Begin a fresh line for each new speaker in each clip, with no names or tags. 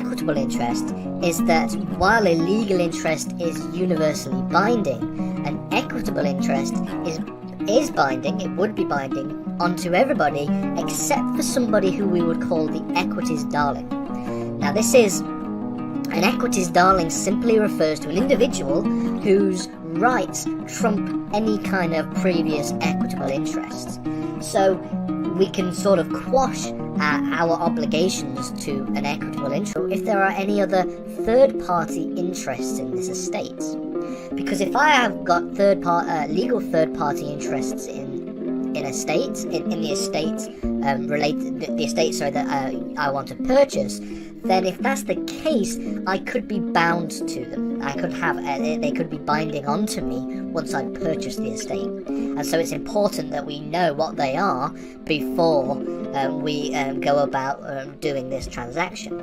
equitable interest is that while a legal interest is universally binding, an equitable interest is binding, it would be binding onto everybody except for somebody who we would call the equities darling. Now an equities darling simply refers to an individual whose rights trump any kind of previous equitable interests. So we can sort of quash our obligations to an equitable interest if there are any other third-party interests in this estate. Because if I have got legal third-party interests in the estate that I want to purchase, then if that's the case, I could be bound to them. They could be binding onto me once I purchase the estate. And so it's important that we know what they are before we go about doing this transaction.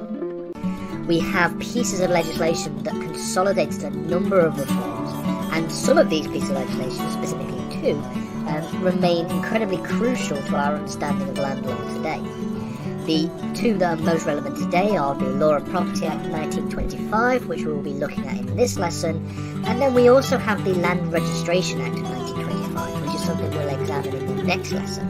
We have pieces of legislation that consolidated a number of reforms, and some of these pieces of legislation, specifically two, remain incredibly crucial to our understanding of land law today. The two that are most relevant today are the Law of Property Act 1925, which we will be looking at in this lesson, and then we also have the Land Registration Act of 1925, which is something we'll examine in the next lesson.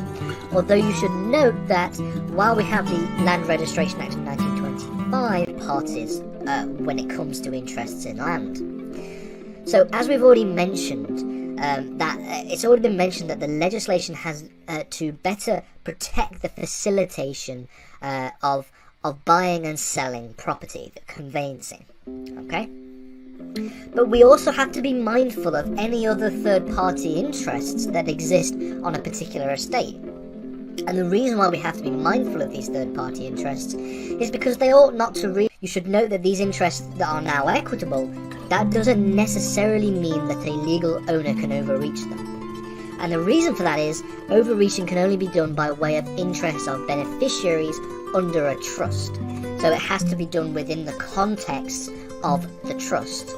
Although you should note that while we have the Land Registration Act of 1925 parties when it comes to interests in land. So as we've already mentioned, it's already been mentioned that the legislation has to better protect the facilitation of buying and selling property, the conveyancing. Okay? But we also have to be mindful of any other third-party interests that exist on a particular estate. And the reason why we have to be mindful of these third-party interests is because they ought not to You should note that these interests that are now equitable, that doesn't necessarily mean that a legal owner can overreach them. And the reason for that is, overreaching can only be done by way of interests of beneficiaries under a trust. So it has to be done within the context of the trust.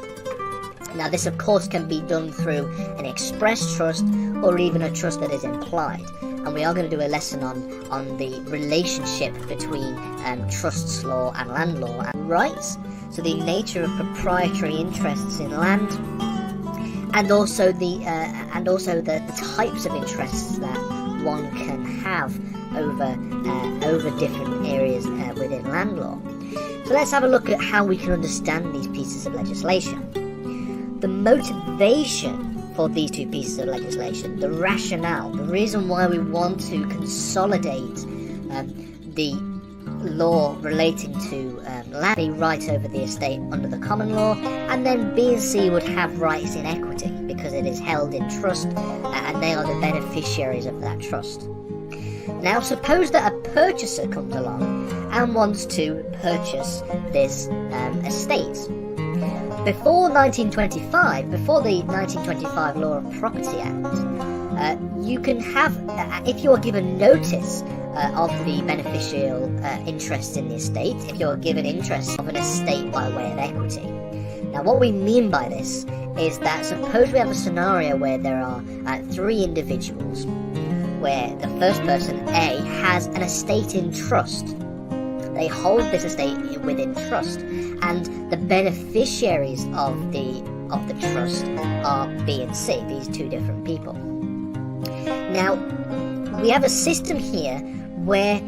Now this of course can be done through an express trust or even a trust that is implied. And we are going to do a lesson on the relationship between trusts law and land law and rights. So the nature of proprietary interests in land, and also the types of interests that one can have over different areas within land law. So let's have a look at how we can understand these pieces of legislation. The motivation for these two pieces of legislation, the rationale, the reason why we want to consolidate the law relating to land, be right over the estate under the common law, and then B and C would have rights in equity because it is held in trust and they are the beneficiaries of that trust. Now suppose that a purchaser comes along and wants to purchase this estate. Before the 1925 Law of Property Act, you can have, if you are given notice of the beneficial interest in the estate, if you're given interest of an estate by way of equity. Now what we mean by this is that suppose we have a scenario where there are three individuals, where the first person, A, has an estate in trust. They hold this estate within trust, and the beneficiaries of the trust are B and C, these two different people. Now, we have a system here where,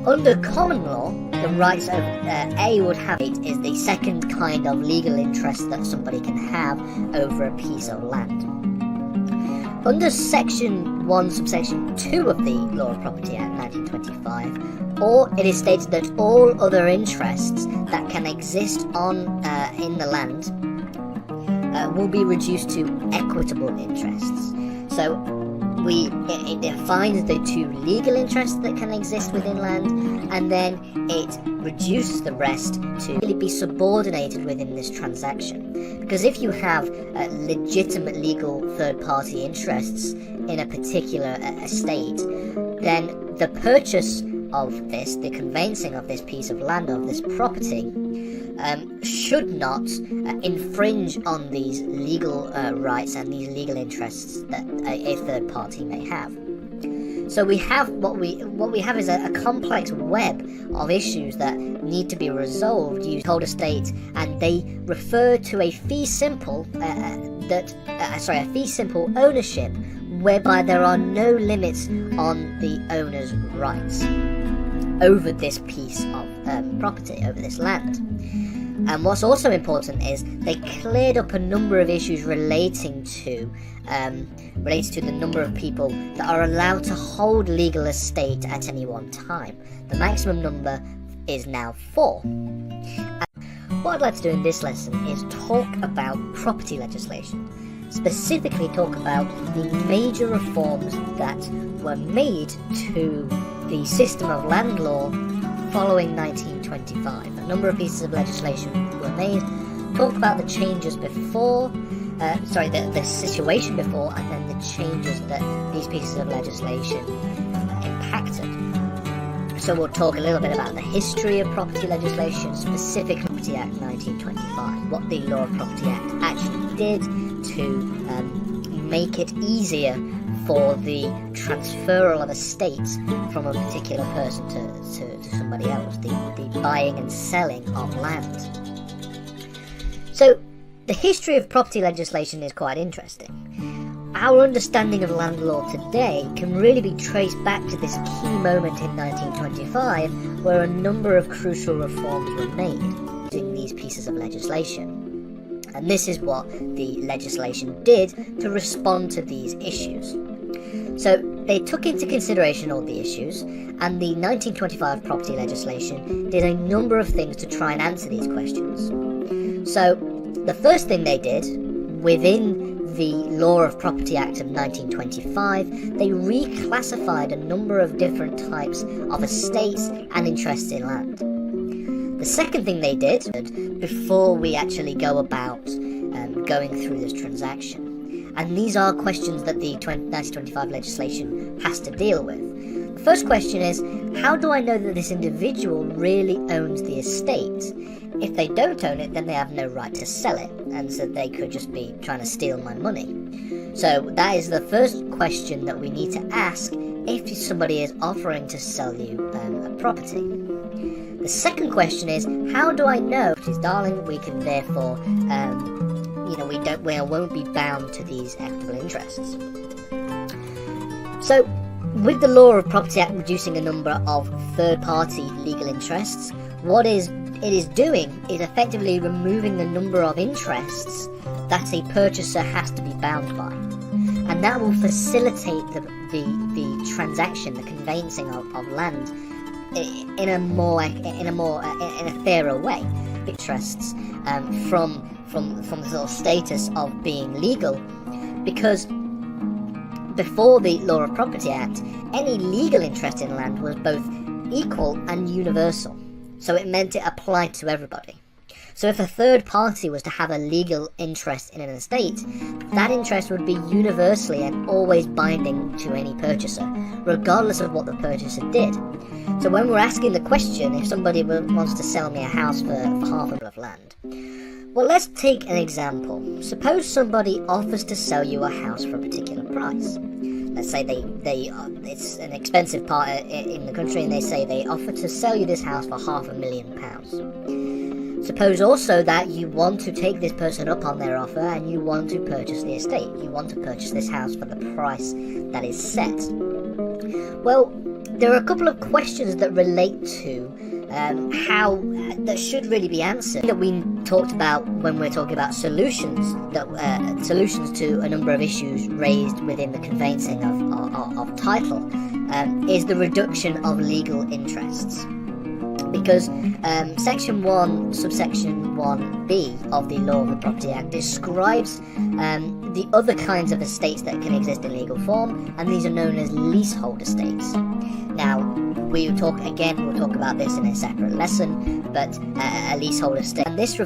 under common law, the rights of A would have it is the second kind of legal interest that somebody can have over a piece of land. Under Section 1, Subsection 2 of the Law of Property Act 1925, or it is stated that all other interests that can exist in the land will be reduced to equitable interests. So it defines the two legal interests that can exist within land, and then it reduces the rest to really be subordinated within this transaction. Because if you have legitimate legal third-party interests in a particular estate, then the purchase of this, the conveyancing of this piece of land, of this property, should not infringe on these legal rights and these legal interests that a third party may have. So we have what we have is a complex web of issues that need to be resolved using leasehold estates, and they refer to a fee simple ownership, whereby there are no limits on the owner's rights over this piece of property, over this land. And what's also important is they cleared up a number of issues relating to the number of people that are allowed to hold legal estate at any one time. The maximum number is now 4. And what I'd like to do in this lesson is talk about property legislation. Specifically talk about the major reforms that were made to the system of land law following 1925. A number of pieces of legislation were made. Talk about the changes before, the situation before, and then the changes that these pieces of legislation impacted. So we'll talk a little bit about the history of property legislation, specifically Property Act 1925, what the Law of Property Act actually did to make it easier for the transferal of estates from a particular person to somebody else, the buying and selling of land. So the history of property legislation is quite interesting. Our understanding of land law today can really be traced back to this key moment in 1925, where a number of crucial reforms were made using these pieces of legislation. And this is what the legislation did to respond to these issues. So they took into consideration all the issues, and the 1925 property legislation did a number of things to try and answer these questions. So the first thing they did, within the Law of Property Act of 1925, they reclassified a number of different types of estates and interests in land. The second thing they did, before we actually go about going through this transaction, and these are questions that the 1925 legislation has to deal with. The first question is, how do I know that this individual really owns the estate? If they don't own it, then they have no right to sell it, and so they could just be trying to steal my money. So that is the first question that we need to ask if somebody is offering to sell you a property. The second question is, how do I know? Darling, we can therefore, we won't be bound to these equitable interests. So, with the Law of Property Act reducing a number of third-party legal interests, what it is doing is effectively removing the number of interests that a purchaser has to be bound by, and that will facilitate the transaction, the conveyancing of land in a fairer way. Interests from the sort of status of being legal, because before the Law of Property Act, any legal interest in land was both equal and universal. So it meant it applied to everybody. So if a third party was to have a legal interest in an estate, that interest would be universally and always binding to any purchaser, regardless of what the purchaser did. So when we're asking the question, if somebody wants to sell me a house for half of land, well, let's take an example. Suppose somebody offers to sell you a house for a particular price. Let's say it's an expensive part in the country, and they say they offer to sell you this house for £500,000. Suppose also that you want to take this person up on their offer and you want to purchase the estate. You want to purchase this house for the price that is set. Well, there are a couple of questions that relate to how that should really be answered, that we talked about when we're talking about solutions to a number of issues raised within the conveyancing of title, is the reduction of legal interests. Because Section 1, subsection 1b of the Law of the Property Act describes the other kinds of estates that can exist in legal form, and these are known as leasehold estates. Now, we'll talk about this in a separate lesson, but a leasehold estate. And this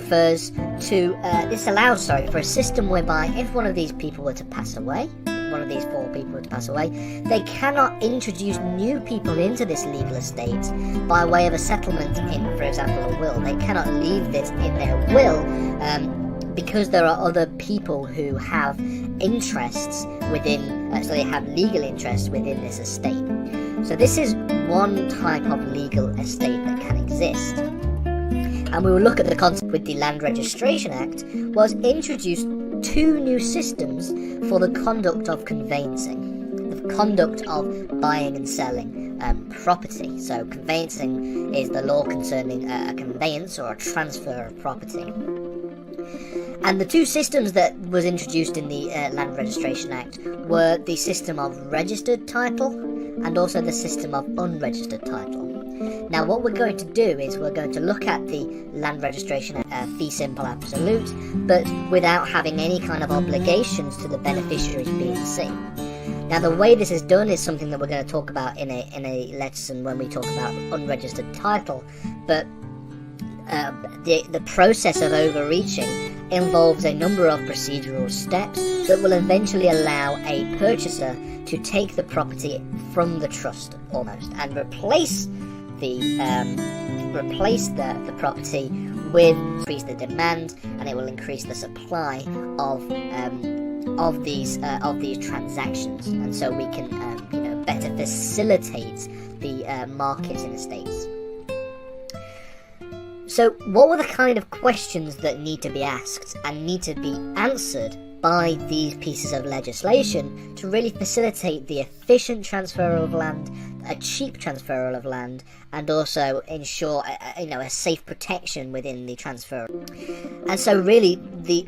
allows for a system whereby if one of these people were to pass away, one of these 4 people were to pass away, they cannot introduce new people into this legal estate by way of a settlement in, for example, a will. They cannot leave this in their will because there are other people who have interests within, so they have legal interests within this estate. So this is one type of legal estate that can exist. And we will look at the concept with the Land Registration Act was introduced 2 new systems for the conduct of conveyancing, the conduct of buying and selling property. So conveyancing is the law concerning a conveyance or a transfer of property. And the 2 systems that was introduced in the Land Registration Act were the system of registered title and also the system of unregistered title. Now what we're going to do is we're going to look at the Land Registration fee simple absolute, but without having any kind of obligations to the beneficiaries B and C. Now the way this is done is something that we're going to talk about in a lesson when we talk about unregistered title, but the process of overreaching involves a number of procedural steps that will eventually allow a purchaser to take the property from the trust almost and replace the property with increase the demand, and it will increase the supply of these transactions, and so we can better facilitate the markets in the States. So what were the kind of questions that need to be asked and need to be answered by these pieces of legislation to really facilitate the efficient transfer of land, a cheap transfer of land, and also ensure a safe protection within the transfer? And so really the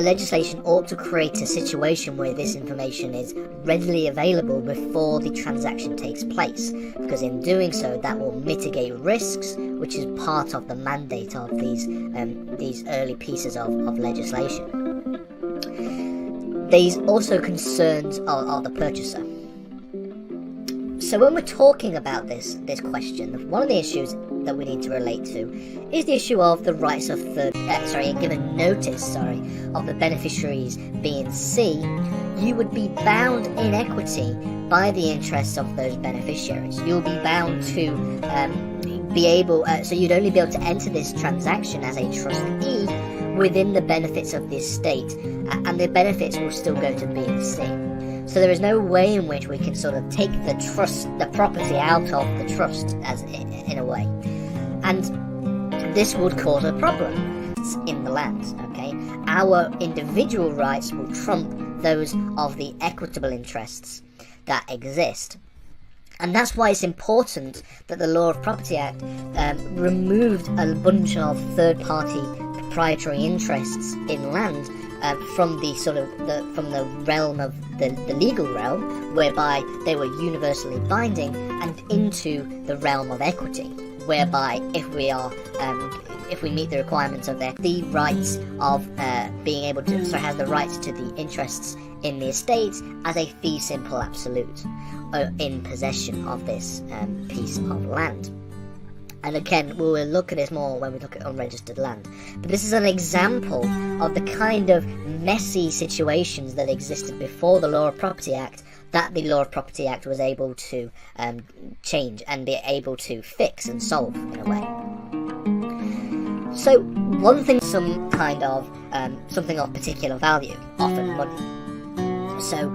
legislation ought to create a situation where this information is readily available before the transaction takes place, because in doing so that will mitigate risks, which is part of the mandate of these early pieces of legislation. These also concerns of the purchaser. So when we're talking about this question, one of the issues that we need to relate to is the issue of the rights of given notice of the beneficiaries B and C. You would be bound in equity by the interests of those beneficiaries. You'll be bound to so you'd only be able to enter this transaction as a trustee within the benefits of the estate, and the benefits will still go to B and C. So there is no way in which we can sort of take the property out of the trust, as in a way, and this would cause a problem in the land. Okay, our individual rights will trump those of the equitable interests that exist. And that's why it's important that the Law of Property Act removed a bunch of third-party proprietary interests in land from the realm of the legal realm, whereby they were universally binding, and into the realm of equity, whereby if we meet the requirements of the rights of being able to has the rights to the interests in the estate as a fee simple absolute in possession of this piece of land. And again, we will look at this more when we look at unregistered land. But this is an example of the kind of messy situations that existed before the Law of Property Act that the Law of Property Act was able to change and be able to fix and solve in a way. So one thing, something of particular value, often money. So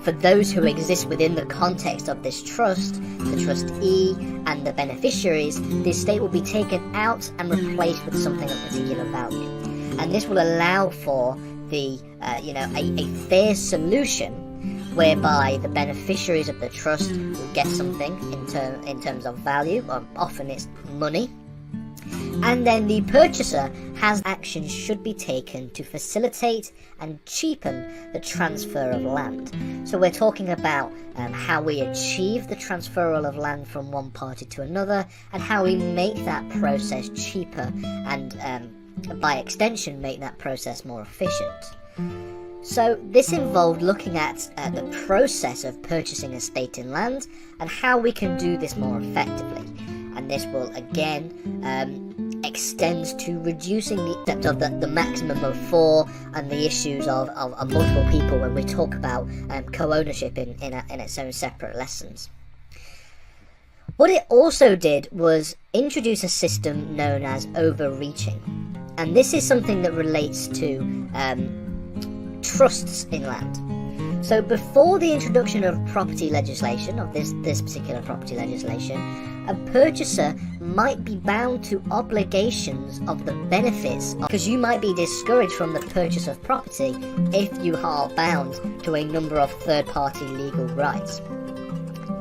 for those who exist within the context of this trust, the trustee and the beneficiaries, the estate will be taken out and replaced with something of particular value. And this will allow for a fair solution whereby the beneficiaries of the trust will get something in terms of value, or often it's money, and then the purchaser has actions should be taken to facilitate and cheapen the transfer of land. So we're talking about how we achieve the transferal of land from one party to another, and how we make that process cheaper and by extension make that process more efficient. So this involved looking at the process of purchasing estate in land and how we can do this more effectively. And this will again extends to reducing the depth of the maximum of 4 and the issues of multiple people when we talk about co-ownership in its own separate lessons. What it also did was introduce a system known as overreaching, and this is something that relates to trusts in land. So before the introduction of property legislation, of this particular property legislation, a purchaser might be bound to obligations of the benefits, because you might be discouraged from the purchase of property if you are bound to a number of third-party legal rights.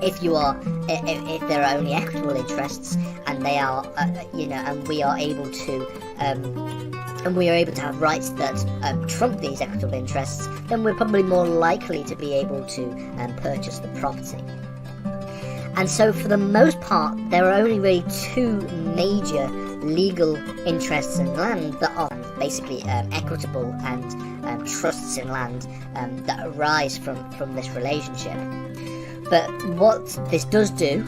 If there are only equitable interests, and they are, and we are able to have rights that trump these equitable interests, then we're probably more likely to be able to purchase the property. And so for the most part, there are only really two major legal interests in land that are basically equitable and trusts in land that arise from this relationship. But what this does do,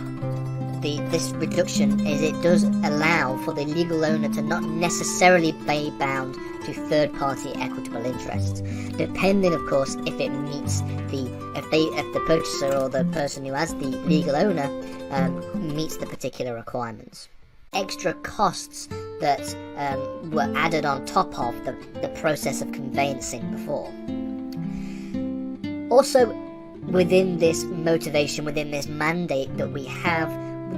this reduction, is it does allow for the legal owner to not necessarily be bound to third-party equitable interests, depending, of course, if it meets if the purchaser or the person who has the legal owner meets the particular requirements. Extra costs that were added on top of the process of conveyancing before. Also, within this motivation, within this mandate that we have,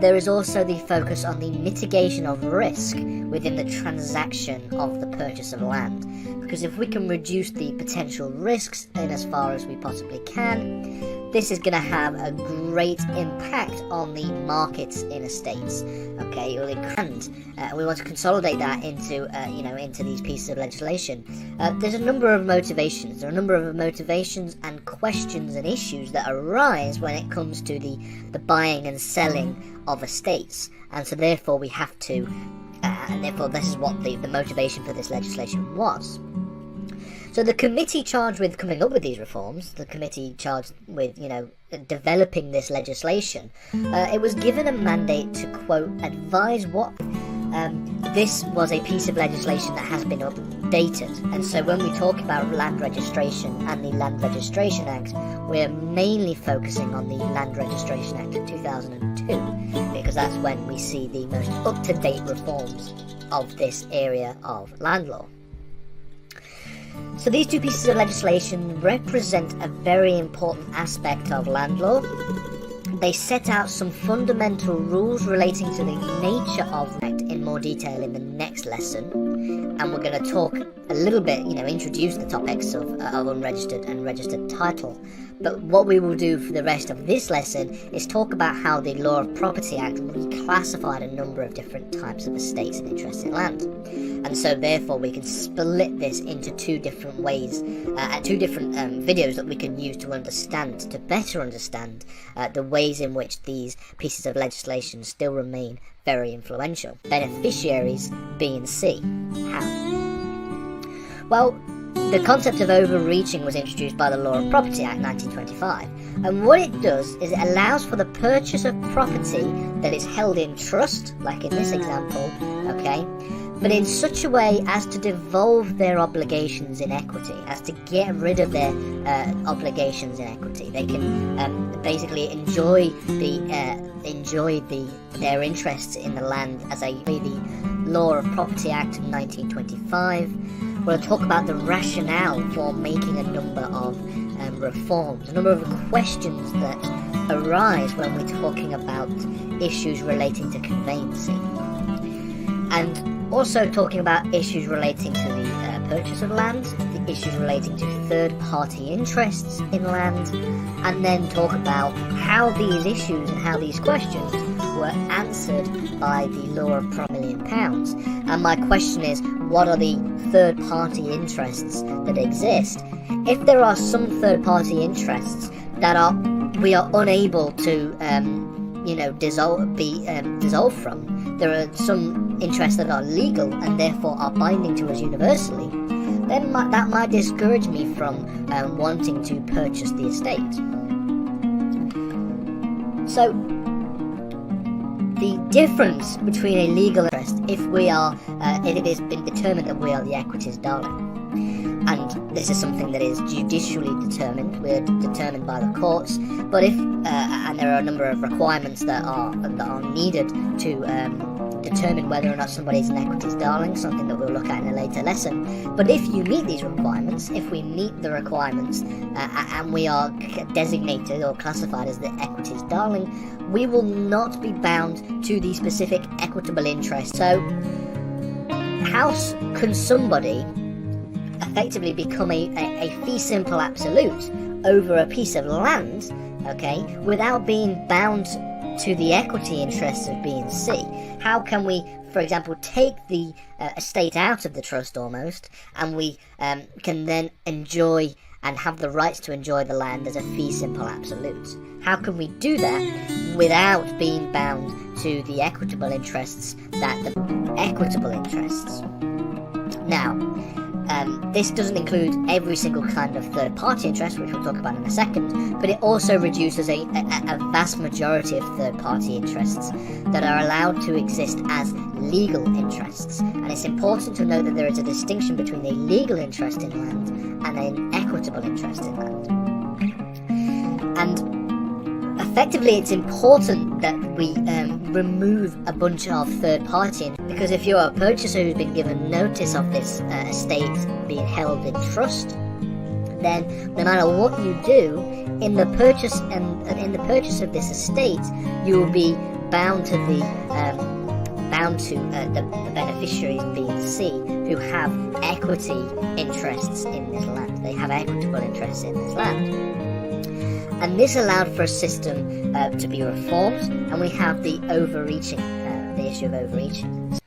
there is also the focus on the mitigation of risk within the transaction of the purchase of land. Because if we can reduce the potential risks in as far as we possibly can, this is going to have a great impact on the markets in estates. Okay, and we want to consolidate that into these pieces of legislation. There's a number of motivations. There are a number of motivations and questions and issues that arise when it comes to the buying and selling of estates, and so therefore we have to, and therefore this is what the motivation for this legislation was. So the committee charged with coming up with these reforms, the committee charged with, developing this legislation, it was given a mandate to, quote, advise what this was a piece of legislation that has been updated. And so when we talk about land registration and the Land Registration Act, we're mainly focusing on the Land Registration Act of 2002, because that's when we see the most up-to-date reforms of this area of land law. So these two pieces of legislation represent a very important aspect of land law. They set out some fundamental rules relating to the nature of land in more detail in the next lesson, and we're going to talk a little bit, introduce the topics of unregistered and registered title. But what we will do for the rest of this lesson is talk about how the Law of Property Act reclassified a number of different types of estates and interests in land. And so therefore we can split this into two different ways, two different videos that we can use to better understand the ways in which these pieces of legislation still remain very influential. Beneficiaries, B and C. How? Well, the concept of overreaching was introduced by the Law of Property Act 1925, and what it does is it allows for the purchase of property that is held in trust, like in this example, okay, but in such a way as to devolve their obligations in equity, as to get rid of their obligations in equity. They can basically enjoy their interests in the land as the Law of Property Act of 1925. We'll talk about the rationale for making a number of reforms, a number of questions that arise when we're talking about issues relating to conveyancing, and also talking about issues relating to the purchase of land, the issues relating to third-party interests in land, and then talk about how these issues and how these questions were answered by the Law of £1 million. And my question is, what are the third-party interests that exist? If there are some third-party interests that we are unable to dissolve from, there are some interests that are legal and therefore are binding to us universally, then that might discourage me from wanting to purchase the estate. So the difference between a legal interest, if it has been determined that we are the equities darling, and this is something that is judicially determined, we're determined by the courts, but if and there are a number of requirements that are needed to determine whether or not somebody is an equities darling, something that we'll look at in a later lesson. But if you meet these requirements, if we meet the requirements and we are designated or classified as the equities darling, we will not be bound to the specific equitable interest. So how can somebody effectively become a fee simple absolute over a piece of land, okay, without being bound to the equity interests of B and C? How can we, for example, take the estate out of the trust almost, and we can then enjoy and have the rights to enjoy the land as a fee simple absolute? How can we do that without being bound to the equitable interests Now, this doesn't include every single kind of third-party interest, which we'll talk about in a second, but it also reduces a vast majority of third-party interests that are allowed to exist as legal interests. And it's important to note that there is a distinction between a legal interest in land and an equitable interest in land. And effectively, it's important that we remove a bunch of third-party, because if you're a purchaser who's been given notice of this estate being held in trust, then no matter what you do in the purchase of this estate, you will be bound to the beneficiaries B and C who have equity interests in this land. They have equitable interests in this land. And this allowed for a system to be reformed, and we have the issue of overreaching.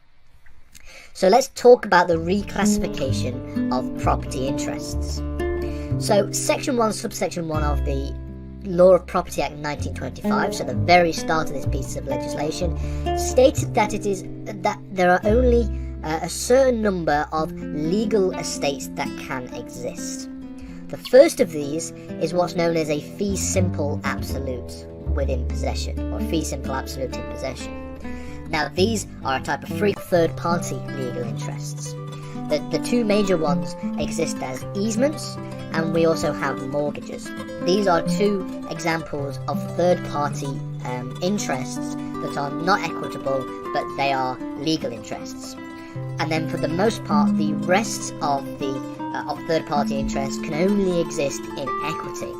So let's talk about the reclassification of property interests. So Section 1, Subsection 1 of the Law of Property Act 1925, so the very start of this piece of legislation, stated that there are only a certain number of legal estates that can exist. The first of these is what's known as a fee simple absolute within possession, or fee simple absolute in possession. Now, these are a type of free third-party legal interests. The two major ones exist as easements, and we also have mortgages. These are two examples of third-party interests that are not equitable, but they are legal interests. And then for the most part, the rest of third-party interests can only exist in equity.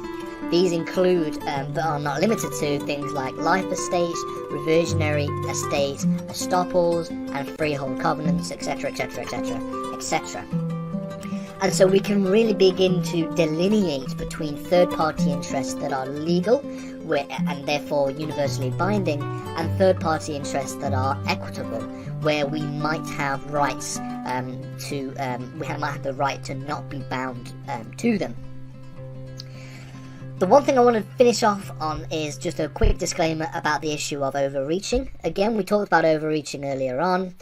These include, but are not limited to, things like life estates, reversionary estates, estoppels, and freehold covenants, etc., etc., etc., etc. And so we can really begin to delineate between third-party interests that are legal and therefore universally binding, and third-party interests that are equitable, where we might have rights might have the right to not be bound to them. The one thing I want to finish off on is just a quick disclaimer about the issue of overreaching. Again, we talked about overreaching earlier on.